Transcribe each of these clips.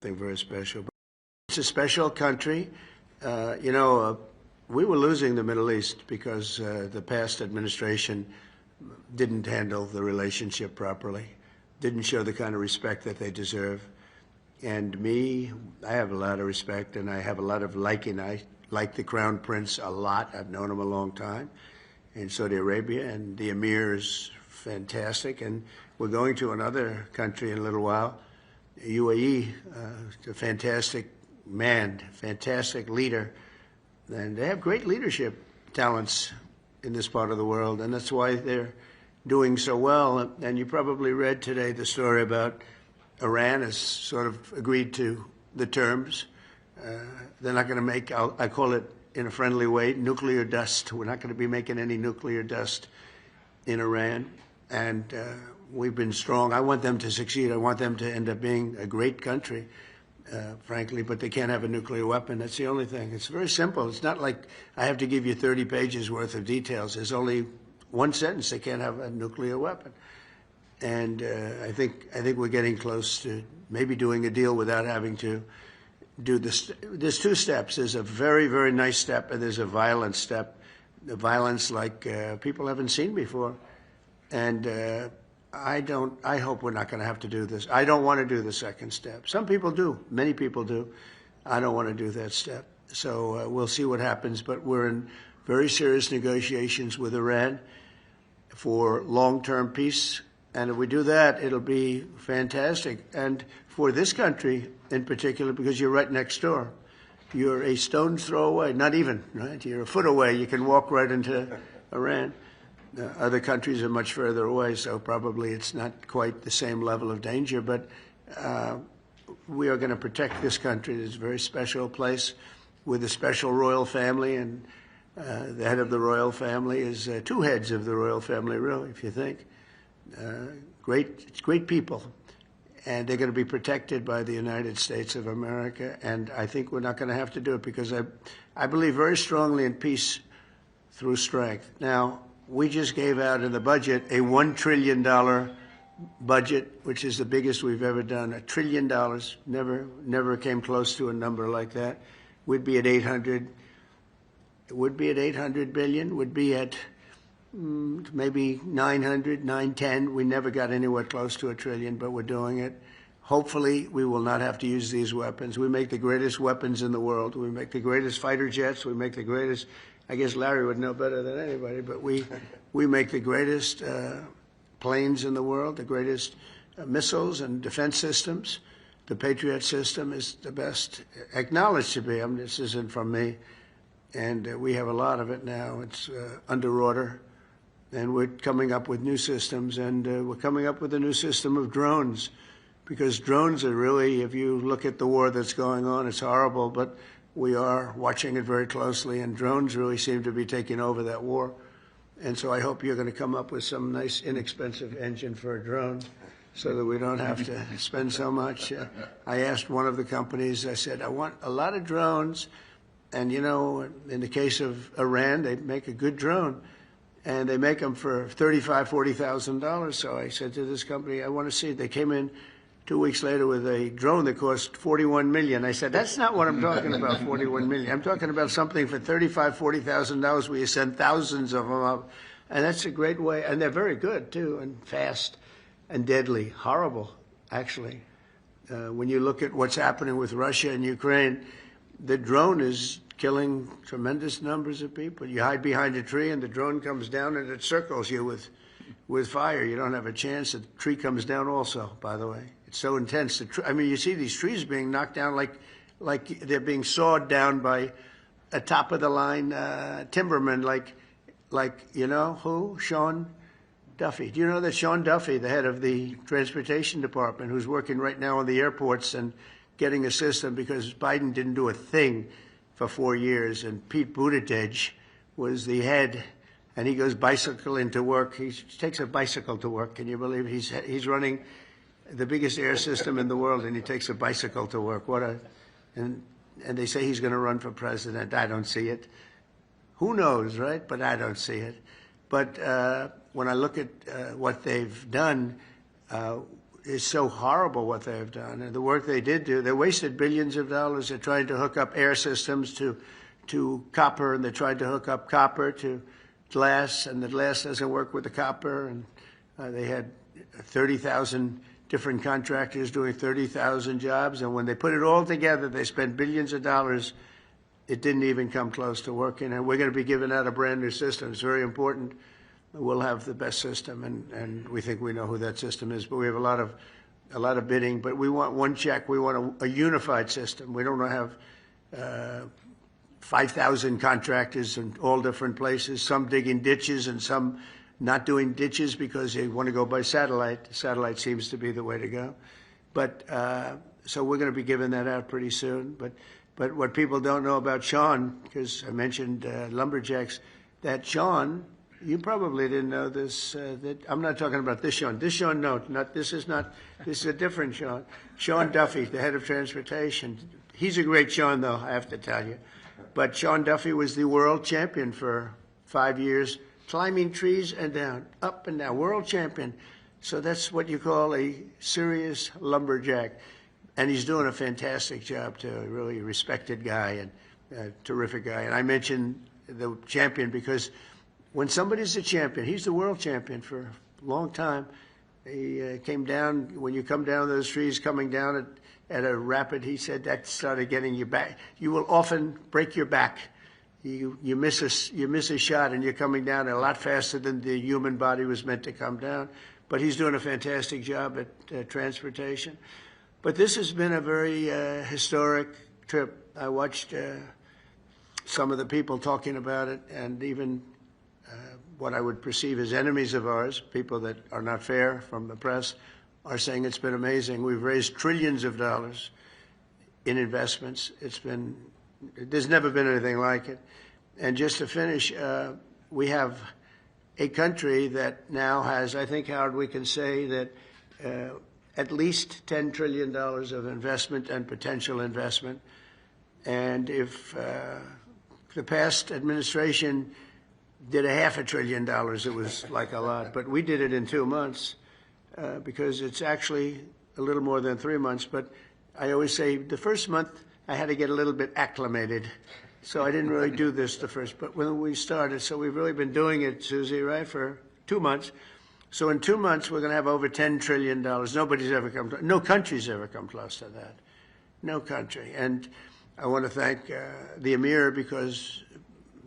Thing very special. It's a special country. We were losing the Middle East because the past administration didn't handle the relationship properly, didn't show the kind of respect that they deserve. And me, I have a lot of respect, and I have a lot of liking. I like the Crown Prince a lot. I've known him a long time in Saudi Arabia, and the Emir is fantastic. And we're going to another country in a little while, UAE, a fantastic man, fantastic leader. And they have great leadership talents in this part of the world, and that's why they're doing so well. And you probably read today the story about Iran has sort of agreed to the terms. They're not going to make, I call it in a friendly way, nuclear dust. We're not going to be making any nuclear dust in Iran. And we've been strong. I want them to succeed. I want them to end up being a great country, frankly, but they can't have a nuclear weapon. That's the only thing. It's very simple. It's not like I have to give you 30 pages worth of details. There's only one sentence: they can't have a nuclear weapon. And I think we're getting close to maybe doing a deal without having to do this. There's two steps. There's a very, very nice step, and there's a violent step. The violence like people haven't seen before. And I hope we're not going to have to do this. I don't want to do the second step. Some people do. Many people do. I don't want to do that step. So we'll see what happens. But we're in very serious negotiations with Iran for long-term peace. And if we do that, it'll be fantastic. And for this country in particular, because you're right next door. You're a stone's throw away, not even, right? You're a foot away. You can walk right into Iran. Other countries are much further away, so probably it's not quite the same level of danger. But we are going to protect this country. It's a very special place with a special royal family, and the head of the royal family is two heads of the royal family, really, if you think. Great people, and they're going to be protected by the United States of America. And I think we're not going to have to do it because I believe very strongly in peace through strength. Now, we just gave out in the budget a $1 trillion budget, which is the biggest we've ever done. $1 trillion, never came close to a number like that. We'd be at 800. It would be at 800 billion. Would be at maybe 900, 910. We never got anywhere close to $1 trillion, but we're doing it. Hopefully, we will not have to use these weapons. We make the greatest weapons in the world. We make the greatest fighter jets. We make the greatest. I guess Larry would know better than anybody, but we make the greatest planes in the world, the greatest missiles and defense systems. The Patriot system is the best, acknowledged to be. I mean, this isn't from me. And we have a lot of it now. It's under order. And we're coming up with new systems, and we're coming up with a new system of drones, because drones are really, if you look at the war that's going on, it's horrible, but we are watching it very closely, and drones really seem to be taking over that war. And so I hope you're going to come up with some nice, inexpensive engine for a drone so that we don't have to spend so much. I asked one of the companies, I said, I want a lot of drones. And, you know, in the case of Iran, they make a good drone, and they make them for $35,000, $40,000. So I said to this company, I want to see it. They came in 2 weeks later with a drone that cost $41 million. I said, that's not what I'm talking about, $41 million. I'm talking about something for $35,000, $40,000 where you send thousands of them up. And that's a great way. And they're very good, too, and fast and deadly. Horrible, actually. When you look at what's happening with Russia and Ukraine, the drone is killing tremendous numbers of people. You hide behind a tree, and the drone comes down, and it circles you with fire. You don't have a chance. The tree comes down also, by the way. It's so intense. I mean, you see these trees being knocked down like they're being sawed down by a top-of-the-line timberman, like you know who? Sean Duffy. Do you know that Sean Duffy, the head of the transportation department, who's working right now on the airports and getting a system because Biden didn't do a thing for 4 years, and Pete Buttigieg was the head, and he goes bicycling to work. He takes a bicycle to work. Can you believe it? He's running the biggest air system in the world, and he takes a bicycle to work. And they say he's going to run for president. I don't see it. Who knows, right? But I don't see it. But when I look at what they've done, is so horrible what they've done. And the work they did do, they wasted billions of dollars. They're trying to hook up air systems to copper, and they tried to hook up copper to glass, and the glass doesn't work with the copper. And they had 30,000 different contractors doing 30,000 jobs. And when they put it all together, they spent billions of dollars. It didn't even come close to working. And we're going to be giving out a brand new system. It's very important. We'll have the best system, and we think we know who that system is. But we have a lot of bidding. But we want one check. We want a unified system. We don't want to have 5,000 contractors in all different places, some digging ditches and some not doing ditches because they want to go by satellite. Satellite seems to be the way to go. But so we're going to be giving that out pretty soon. But what people don't know about Sean, because I mentioned lumberjacks, that Sean, you probably didn't know this. That I'm not talking about this Sean. This Sean, no, this is a different Sean. Sean Duffy, the head of transportation. He's a great Sean, though, I have to tell you. But Sean Duffy was the world champion for 5 years, climbing trees and down, up and down, world champion. So that's what you call a serious lumberjack. And he's doing a fantastic job, too, a really respected guy and a terrific guy. And I mentioned the champion because when somebody's a champion, he's the world champion for a long time. He came down, when you come down those trees, coming down at a rapid, he said that started getting you back. You will often break your back. You miss a shot, and you're coming down a lot faster than the human body was meant to come down. But he's doing a fantastic job at transportation. But this has been a very historic trip. I watched some of the people talking about it, and even what I would perceive as enemies of ours, people that are not fair from the press, are saying it's been amazing. We've raised trillions of dollars in investments. There's never been anything like it. And just to finish, we have a country that now has, I think, Howard, we can say that at least $10 trillion of investment and potential investment. And if the past administration did $500 billion, it was like a lot. But we did it in 2 months because it's actually a little more than 3 months. But I always say the first month I had to get a little bit acclimated. So I didn't really do this the first. But when we started, so we've really been doing it, Susie, right, for 2 months. So in 2 months, we're going to have over $10 trillion. Nobody's ever come close. No country's ever come close to that. No country. And I want to thank the Emir because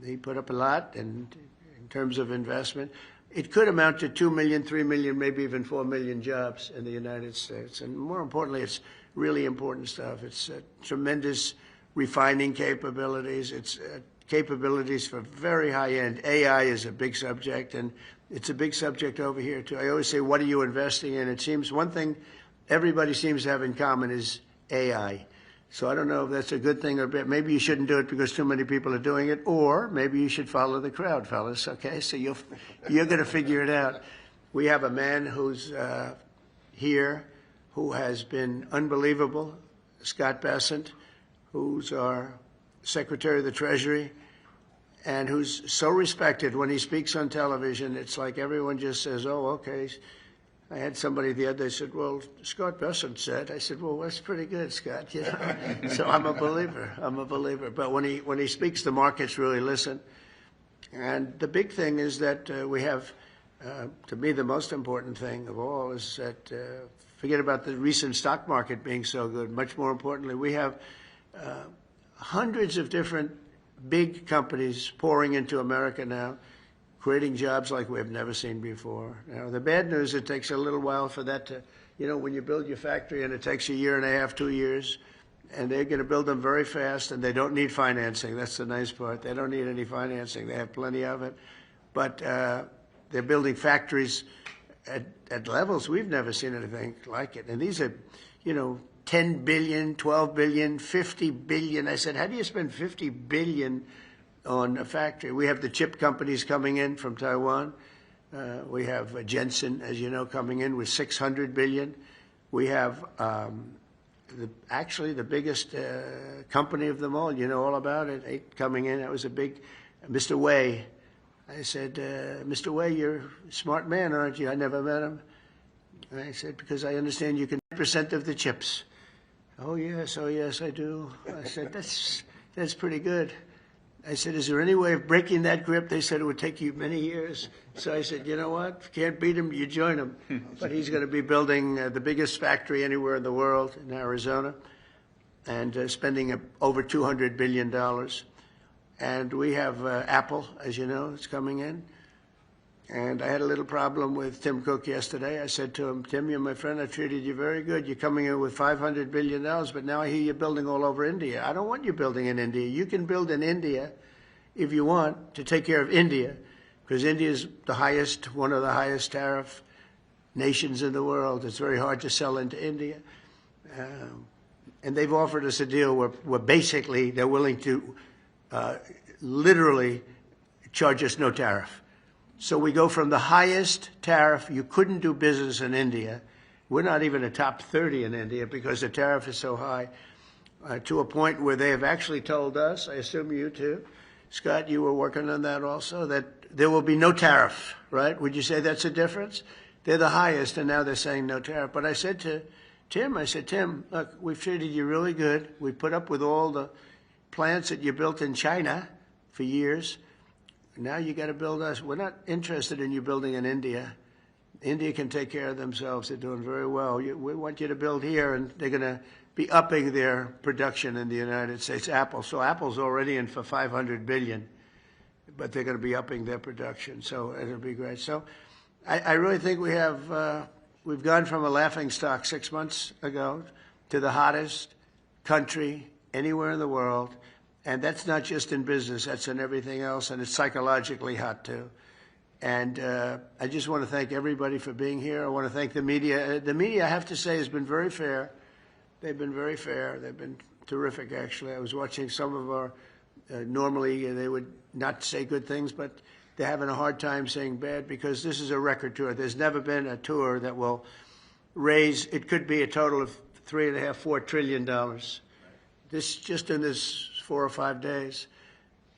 he put up a lot in terms of investment. It could amount to 2 million, 3 million, maybe even 4 million jobs in the United States. And more importantly, it's really important stuff. It's tremendous refining capabilities. It's capabilities for very high end. AI is a big subject, and it's a big subject over here, too. I always say, what are you investing in? It seems one thing everybody seems to have in common is AI. So I don't know if that's a good thing or bad. Maybe you shouldn't do it because too many people are doing it, or maybe you should follow the crowd, fellas, okay? So you're going to figure it out. We have a man who's here who has been unbelievable, Scott Bessent, who's our Secretary of the Treasury, and who's so respected. When he speaks on television, it's like everyone just says, oh, okay. I had somebody the other day said, well, Scott Bessent said. I said, well, that's pretty good, Scott. You know? So I'm a believer. I'm a believer. But when he speaks, the markets really listen. And the big thing is that we have, to me, the most important thing of all is that, forget about the recent stock market being so good. Much more importantly, we have hundreds of different big companies pouring into America now, creating jobs like we've never seen before. Now, the bad news, it takes a little while for that to, you know, when you build your factory and it takes a year and a half, 2 years, and they're going to build them very fast, and they don't need financing. That's the nice part. They don't need any financing. They have plenty of it. But they're building factories at levels we've never seen anything like it. And these are, you know, 10 billion, 12 billion, 50 billion. I said, how do you spend 50 billion on a factory? We have the chip companies coming in from Taiwan. We have Jensen, as you know, coming in with 600 billion. We have actually the biggest company of them all. You know all about it. Coming in. That was a big, Mr. Wei. I said, Mr. Wei, you're a smart man, aren't you? I never met him. I said, because I understand you can 10% of the chips. Oh, yes, I do. I said, that's pretty good. I said, is there any way of breaking that grip? They said it would take you many years. So I said, you know what? If you can't beat him, you join him. But he's going to be building the biggest factory anywhere in the world in Arizona and spending over $200 billion. And we have Apple, as you know, it's coming in. And I had a little problem with Tim Cook yesterday. I said to him, Tim, you're my friend. I treated you very good. You're coming in with $500 billion, but now I hear you're building all over India. I don't want you building in India. You can build in India if you want to take care of India, because India is one of the highest tariff nations in the world. It's very hard to sell into India. And they've offered us a deal where basically they're willing to literally charge us no tariff. So we go from the highest tariff, you couldn't do business in India. We're not even a top 30 in India because the tariff is so high, to a point where they have actually told us, I assume you too, Scott, you were working on that also, that there will be no tariff, right? Would you say that's a difference? They're the highest, and now they're saying no tariff. But I said to Tim, look, we've treated you really good. We put up with all the plants that you built in China for years. Now you got to build us. We're not interested in you building in India. India can take care of themselves. They're doing very well. We want you to build here, and they're going to be upping their production in the United States. Apple. So Apple's already in for $500 billion, but they're going to be upping their production. So it'll be great. So I really think we've gone from a laughingstock 6 months ago to the hottest country anywhere in the world. And that's not just in business, that's in everything else, and it's psychologically hot too. And I just want to thank everybody for being here. I want to thank the media. The media, I have to say, has been very fair. They've been very fair. They've been terrific, actually. I was watching some of our, normally they would not say good things, but they're having a hard time saying bad because this is a record tour. There's never been a tour that will raise, it could be a total of $3.5, $4 trillion. This, just in this 4 or 5 days,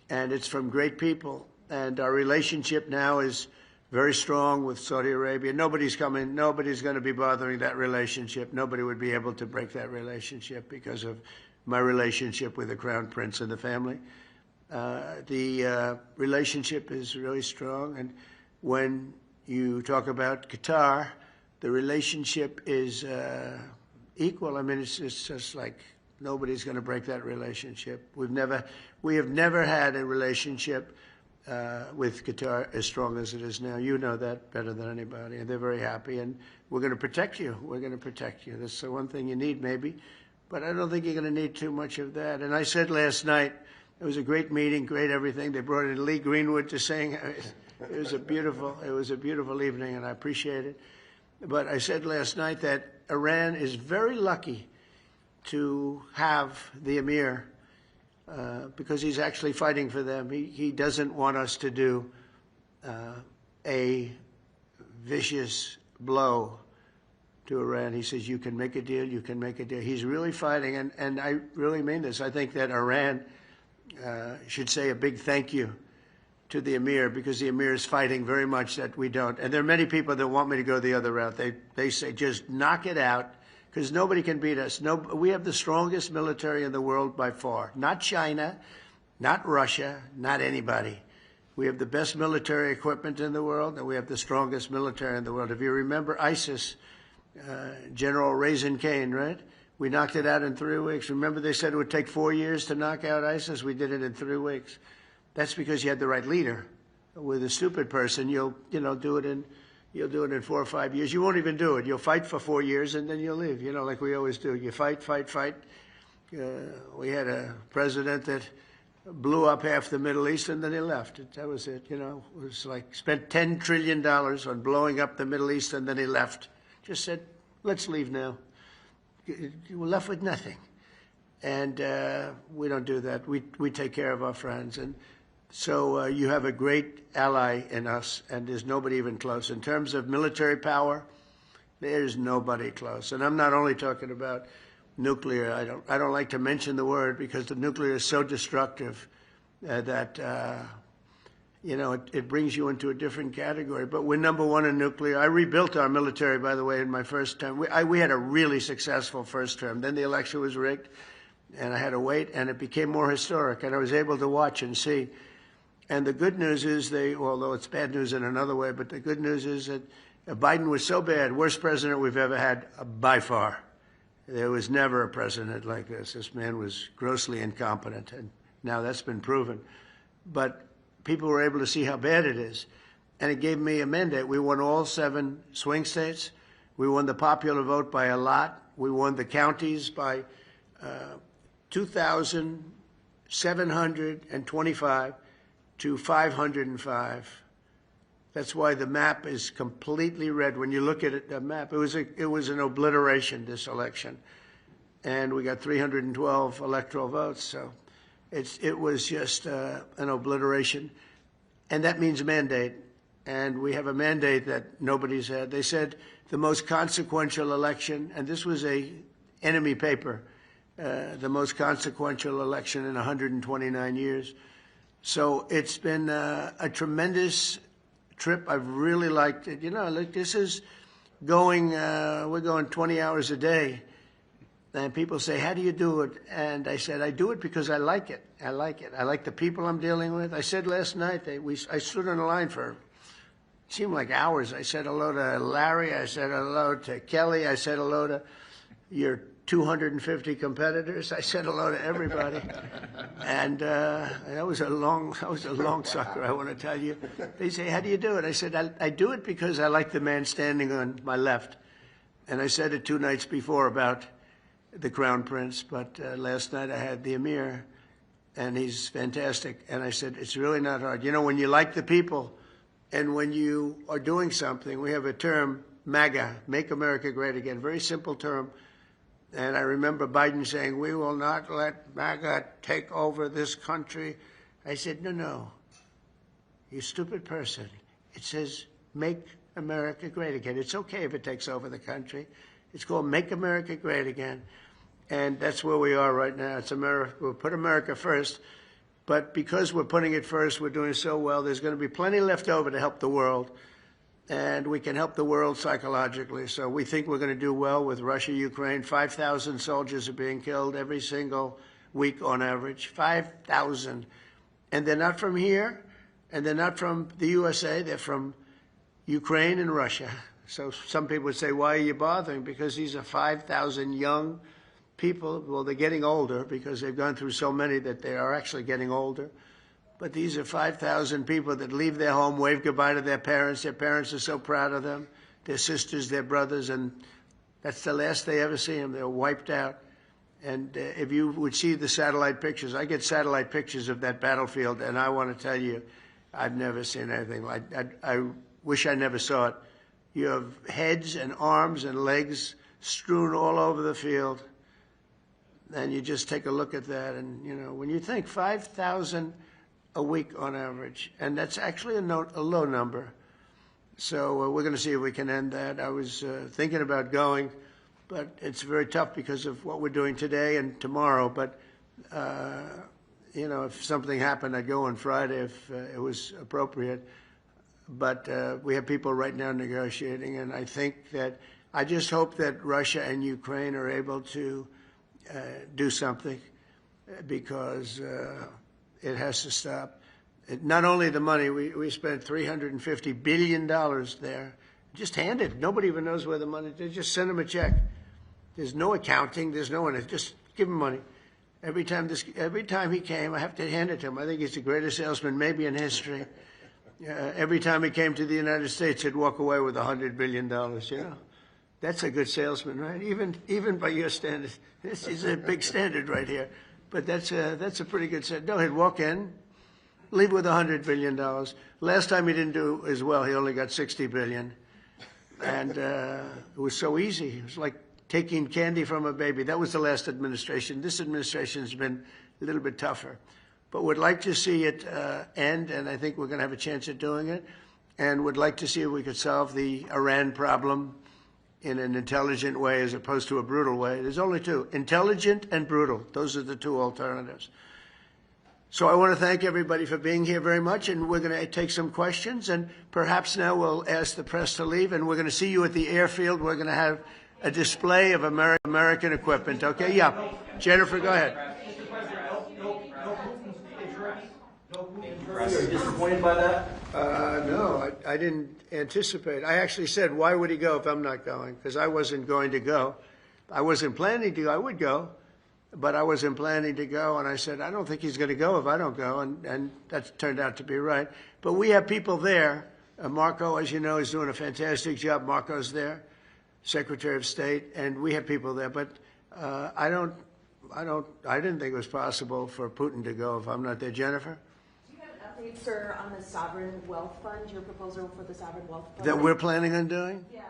and it's from great people. And our relationship now is very strong with Saudi Arabia. Nobody's going to be bothering that relationship. Nobody would be able to break that relationship because of my relationship with the Crown Prince and the family. The relationship is really strong, and when you talk about Qatar, the relationship is equal. I mean, it's just like nobody's going to break that relationship. We have never had a relationship with Qatar as strong as it is now. You know that better than anybody, and they're very happy, and we're going to protect you. We're going to protect you. That's the one thing you need, maybe, but I don't think you're going to need too much of that. And I said last night, it was a great meeting, great everything. They brought in Lee Greenwood to sing. It was a beautiful evening, and I appreciate it. But I said last night that Iran is very lucky to have the Emir because he's actually fighting for them. He doesn't want us to do a vicious blow to Iran. He says, you can make a deal, you can make a deal. He's really fighting, and I really mean this. I think that Iran should say a big thank you to the Emir, because the Emir is fighting very much that we don't. And there are many people that want me to go the other route. They say, just knock it out, because nobody can beat us. We have the strongest military in the world by far. Not China, not Russia, not anybody. We have the best military equipment in the world, and we have the strongest military in the world. If you remember ISIS, General Raisin Kane, right? We knocked it out in 3 weeks. Remember they said it would take 4 years to knock out ISIS? We did it in 3 weeks. That's because you had the right leader. With a stupid person, you'll do it in 4 or 5 years. You won't even do it. You'll fight for 4 years and then you'll leave. Like we always do. You fight. We had a president that blew up half the Middle East and then he left. That was it. It was like spent $10 trillion on blowing up the Middle East and then he left. Just said, let's leave now. We're left with nothing. And we don't do that. We take care of our friends. And so you have a great ally in us, and there's nobody even close. In terms of military power, there's nobody close. And I'm not only talking about nuclear. I don't like to mention the word because the nuclear is so destructive that you know, it brings you into a different category. But we're number one in nuclear. I rebuilt our military, by the way, in my first term. We had a really successful first term. Then the election was rigged, and I had to wait, and it became more historic, and I was able to watch and see. And the good news is although it's bad news in another way, but the good news is that Biden was so bad, worst president we've ever had by far. There was never a president like this. This man was grossly incompetent, and now that's been proven. But people were able to see how bad it is, and it gave me a mandate. We won all 7 swing states. We won the popular vote by a lot. We won the counties by 2,725 to 505. That's why the map is completely red. When you look at it, the map, it was an obliteration, this election. And we got 312 electoral votes, so it was just an obliteration. And that means mandate. And we have a mandate that nobody's had. They said the most consequential election, and this was a enemy paper, the most consequential election in 129 years. So it's been a tremendous trip. I've really liked it. You know, look, this is going, we're going 20 hours a day. And people say, how do you do it? And I said, I do it because I like it. I like it. I like the people I'm dealing with. I said last night, I stood on the line for, it seemed like hours. I said hello to Larry. I said hello to Kelly. I said hello to your 250 competitors. I said hello to everybody. And that was a long sucker, I want to tell you. They say, how do you do it? I said, I do it because I like the man standing on my left. And I said it 2 nights before about the Crown Prince, but last night I had the Emir, and he's fantastic. And I said, it's really not hard. You know, when you like the people, and when you are doing something, we have a term, MAGA, Make America Great Again, very simple term. And I remember Biden saying, we will not let MAGA take over this country. I said, no, you stupid person. It says, Make America Great Again. It's okay if it takes over the country. It's called Make America Great Again. And that's where we are right now. It's America. We'll put America first. But because we're putting it first, we're doing so well, there's going to be plenty left over to help the world. And we can help the world psychologically. So we think we're going to do well with Russia, Ukraine. 5,000 soldiers are being killed every single week on average. 5,000. And they're not from here, and they're not from the USA. They're from Ukraine and Russia. So some people would say, why are you bothering? Because these are 5,000 young people. Well, they're getting older because they've gone through so many that they are actually getting older. But these are 5,000 people that leave their home, wave goodbye to their parents. Their parents are so proud of them, their sisters, their brothers, and that's the last they ever see them. They're wiped out. And if you would see the satellite pictures, I get satellite pictures of that battlefield, and I want to tell you, I've never seen anything like I wish I never saw it. You have heads and arms and legs strewn all over the field, and you just take a look at that, and, you know, when you think 5,000 a week on average, and that's actually a low number. So we're going to see if we can end that. I was thinking about going, but it's very tough because of what we're doing today and tomorrow. But, you know, if something happened, I'd go on Friday if it was appropriate. But we have people right now negotiating, and I think that I just hope that Russia and Ukraine are able to do something because it has to stop. Not only the money, we spent $350 billion there. Just hand it. Nobody even knows where the money is. They just send them a check. There's no accounting. There's no one. Just give him money. Every time he came, I have to hand it to him. I think he's the greatest salesman maybe in history. Every time he came to the United States, he'd walk away with $100 billion, you know. That's a good salesman, right? Even by your standards. This is a big standard right here. But that's a pretty good set. No, he'd walk in, leave with $100 billion. Last time he didn't do as well. He only got $60 billion. And it was so easy. It was like taking candy from a baby. That was the last administration. This administration's been a little bit tougher. But would like to see it end, and I think we're going to have a chance at doing it. And would like to see if we could solve the Iran problem in an intelligent way as opposed to a brutal way. There's only two, intelligent and brutal. Those are the two alternatives. So I want to thank everybody for being here very much, and we're going to take some questions, and perhaps now we'll ask the press to leave, and we're going to see you at the airfield. We're going to have a display of American equipment. Okay? Yeah. Jennifer, go ahead. Mr. President, no Putin's address. No Putin's address. Are you disappointed by that? No, I didn't anticipate. I actually said, why would he go if I'm not going? Because I wasn't going to go. I wasn't planning to go. I would go, but I wasn't planning to go. And I said, I don't think he's going to go if I don't go. And that turned out to be right. But we have people there. Marco, as you know, is doing a fantastic job. Marco's there, Secretary of State, and we have people there. But I didn't think it was possible for Putin to go if I'm not there. Jennifer? Do you have an update, sir, on the Sovereign Wealth Fund, your proposal for the Sovereign Wealth Fund? That we're planning on doing? Yeah.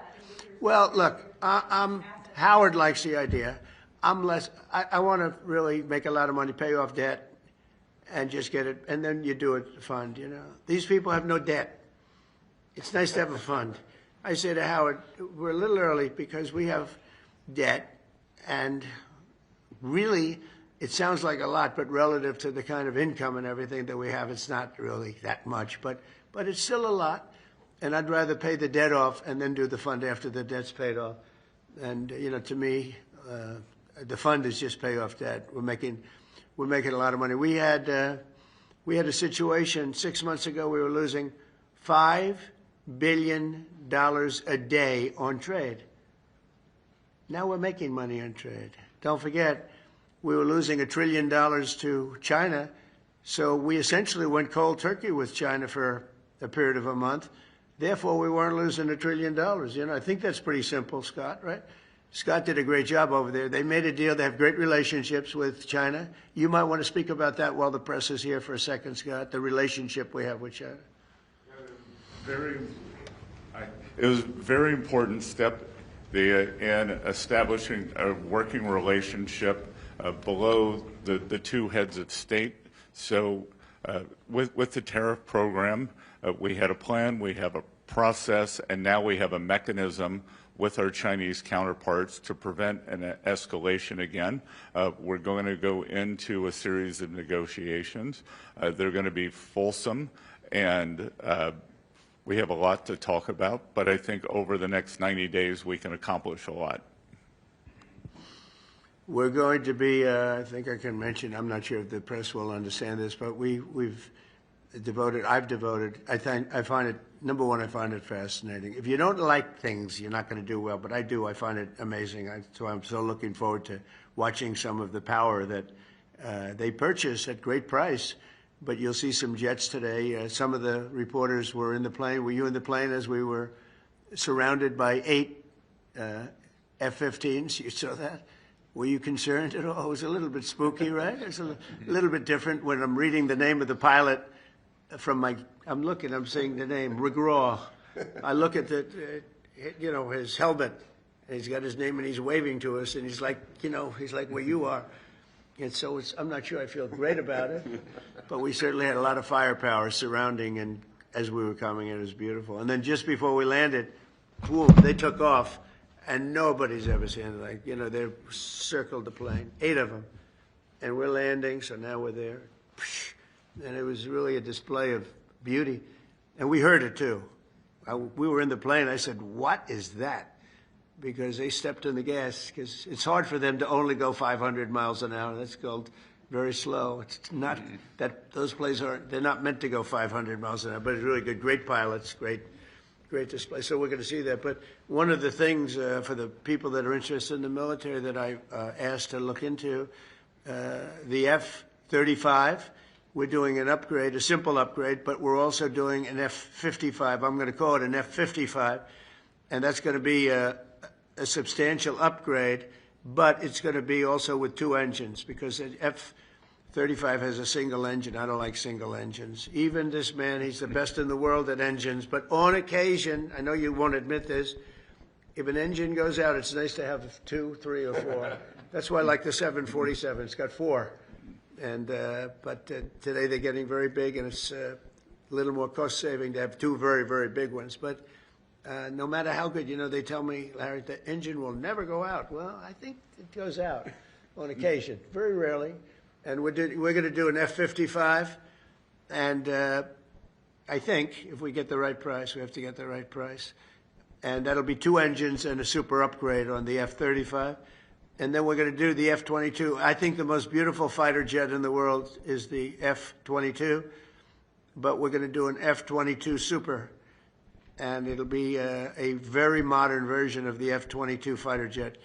Well, look, Howard likes the idea. I want to really make a lot of money, pay off debt, and just get it, and then you do a fund, you know. These people have no debt. It's nice to have a fund. I say to Howard, we're a little early because we have debt, and really, it sounds like a lot, but relative to the kind of income and everything that we have, it's not really that much, but it's still a lot, and I'd rather pay the debt off and then do the fund after the debt's paid off. And, you know, to me, the fund is just pay off debt. We're making a lot of money. We had a situation 6 months ago. We were losing $5 billion a day on trade. Now we're making money on trade. Don't forget, we were losing $1 trillion to China, so we essentially went cold turkey with China for a period of a month. Therefore, we weren't losing $1 trillion. You know, I think that's pretty simple, Scott, right? Scott did a great job over there. They made a deal. They have great relationships with China. You might want to speak about that while the press is here for a second, Scott, the relationship we have with China. It was a very important step in establishing a working relationship below the two heads of state. So with the tariff program, we had a plan, we have a process, and now we have a mechanism with our Chinese counterparts to prevent an escalation again. We're going to go into a series of negotiations. They're going to be fulsome, and we have a lot to talk about, but I think over the next 90 days we can accomplish a lot. We're going to be, I think I can mention, I'm not sure if the press will understand this, but I've devoted, I find it, number one, I find it fascinating. If you don't like things, you're not going to do well, but I do. I find it amazing. So I'm so looking forward to watching some of the power that they purchase at great price. But you'll see some jets today. Some of the reporters were in the plane. Were you in the plane as we were surrounded by 8 F-15s? You saw that? Were you concerned at all? It was a little bit spooky, right? It's a little bit different when I'm reading the name of the pilot from I'm seeing the name, Regraw. I look at his helmet, and he's got his name, and he's waving to us, and he's like where you are. And so I'm not sure I feel great about it, but we certainly had a lot of firepower surrounding, and as we were coming in, it was beautiful. And then just before we landed, boom, they took off, and nobody's ever seen it. They circled the plane, 8 of them, and we're landing, so now we're there. And it was really a display of beauty, and we heard it too. We were in the plane. I said, "What is that?" Because they stepped on the gas, because it's hard for them to only go 500 miles an hour. That's called very slow. It's not that those planes they're not meant to go 500 miles an hour, but it's really good. Great pilots, great display. So we're going to see that. But one of the things for the people that are interested in the military that I asked to look into, the F-35, we're doing an upgrade, a simple upgrade, but we're also doing an F-55. I'm going to call it an F-55, and that's going to be a substantial upgrade, but it's going to be also with 2 engines, because the F-35 has a single engine. I don't like single engines. Even this man, he's the best in the world at engines, but on occasion, I know you won't admit this, if an engine goes out, it's nice to have 2, 3, or 4. That's why I like the 747. It's got 4. And but today they're getting very big, and it's a little more cost-saving to have 2 very, very big ones. But no matter how good, they tell me, Larry, the engine will never go out. Well, I think it goes out on occasion, very rarely. And we're going to do an F-55, and I think if we get the right price, we have to get the right price, and that'll be 2 engines and a super upgrade on the F-35. And then we're going to do the F-22. I think the most beautiful fighter jet in the world is the F-22, but we're going to do an F-22 Super, and it'll be a very modern version of the F-22 fighter jet.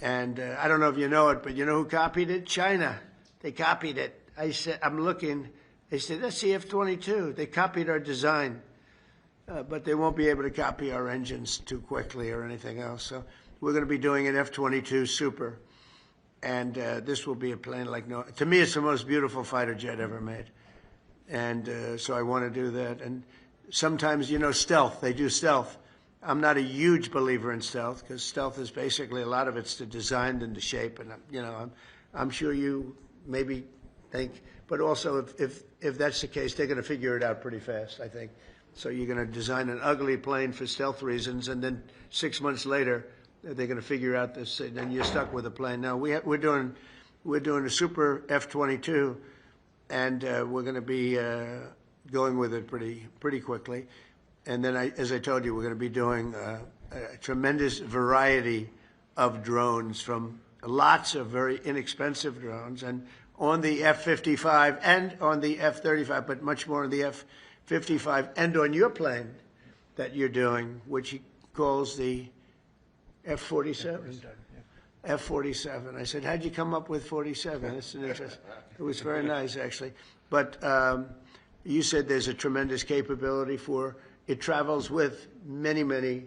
And I don't know if you know it, but you know who copied it? China. They copied it. I said, I'm looking. They said, that's the F-22. They copied our design, but they won't be able to copy our engines too quickly or anything else. So we're going to be doing an F-22 Super, and this will be a plane like no. To me, it's the most beautiful fighter jet ever made, and so I want to do that. And sometimes, you know, stealth. They do stealth. I'm not a huge believer in stealth because stealth is basically a lot of it's the design and the shape, and you know, I'm sure you maybe think, but also if that's the case, they're going to figure it out pretty fast, I think. So you're going to design an ugly plane for stealth reasons, and then 6 months later, they're going to figure out this, and then you're stuck with a plane. Now we're doing a super F-22, and we're going to be going with it pretty quickly. And then, as I told you, we're going to be doing a tremendous variety of drones, from lots of very inexpensive drones, and on the F-55 and on the F-35, but much more on the F-55 and on your plane that you're doing, which he calls the F-47. F-47. I said, how'd you come up with 47? That's an interest. It was very nice, actually. But you said there's a tremendous capability for, it travels with many, many,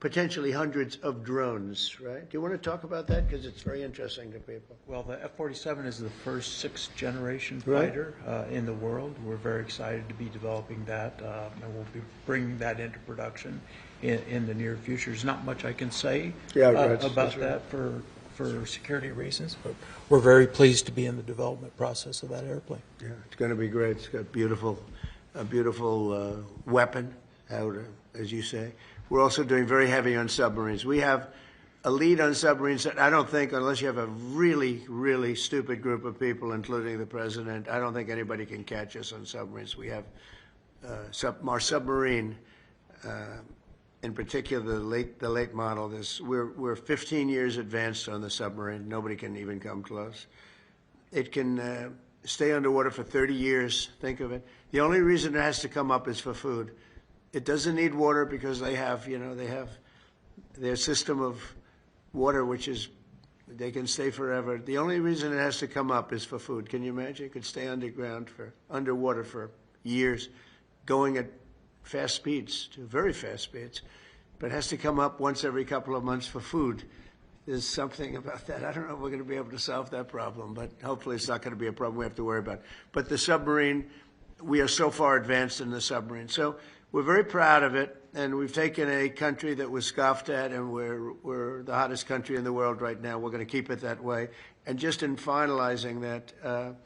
potentially hundreds of drones, right? Do you want to talk about that? Because it's very interesting to people. Well, the F-47 is the first 6th generation Right. fighter in the world. We're very excited to be developing that, and we'll be bringing that into production in the near future. There's not much I can say about that for security reasons, but we're very pleased to be in the development process of that airplane. Yeah, it's going to be great. It's got a beautiful weapon, as you say. We're also doing very heavy on submarines. We have a lead on submarines that I don't think, unless you have a really, really stupid group of people, including the president, I don't think anybody can catch us on submarines. We have our submarine, in particular the late model. We're 15 years advanced on the submarine. Nobody can even come close. It can stay underwater for 30 years. Think of it. The only reason it has to come up is for food. It doesn't need water because they have their system of water, which is, they can stay forever. The only reason it has to come up is for food. Can you imagine? It could stay underwater for years, going at fast speeds, to very fast speeds, but it has to come up once every couple of months for food. There's something about that. I don't know if we're going to be able to solve that problem, but hopefully it's not going to be a problem we have to worry about. But the submarine, we are so far advanced in the submarine. So we're very proud of it, and we've taken a country that was scoffed at, and we're the hottest country in the world right now. We're going to keep it that way. And just in finalizing that,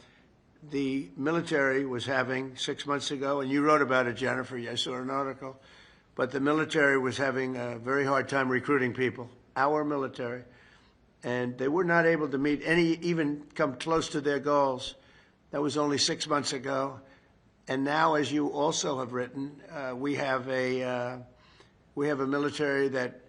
the military was having 6 months ago, and you wrote about it, Jennifer. I saw an article. But the military was having a very hard time recruiting people, our military. And they were not able to meet even come close to their goals. That was only 6 months ago. And now, as you also have written, we have a military that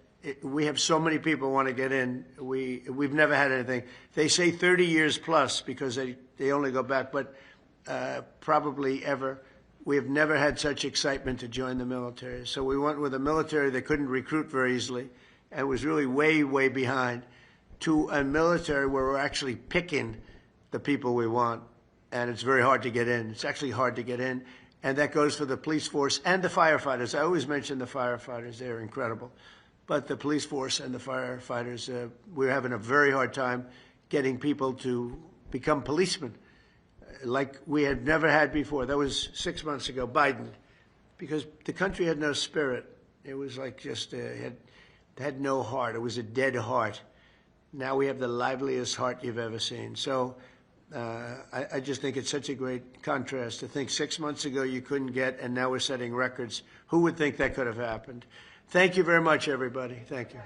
we have so many people want to get in. We've never had anything. They say 30 years plus because they only go back, but probably ever. We have never had such excitement to join the military. So we went with a military that couldn't recruit very easily and was really way, way behind, to a military where we're actually picking the people we want. And it's very hard to get in. It's actually hard to get in. And that goes for the police force and the firefighters. I always mention the firefighters. They're incredible. But the police force and the firefighters, we're having a very hard time getting people to become policemen like we had never had before. That was 6 months ago, Biden, because the country had no spirit. It was like just had no heart. It was a dead heart. Now we have the liveliest heart you've ever seen. So I just think it's such a great contrast to think 6 months ago you couldn't get, and now we're setting records. Who would think that could have happened? Thank you very much, everybody. Thank you.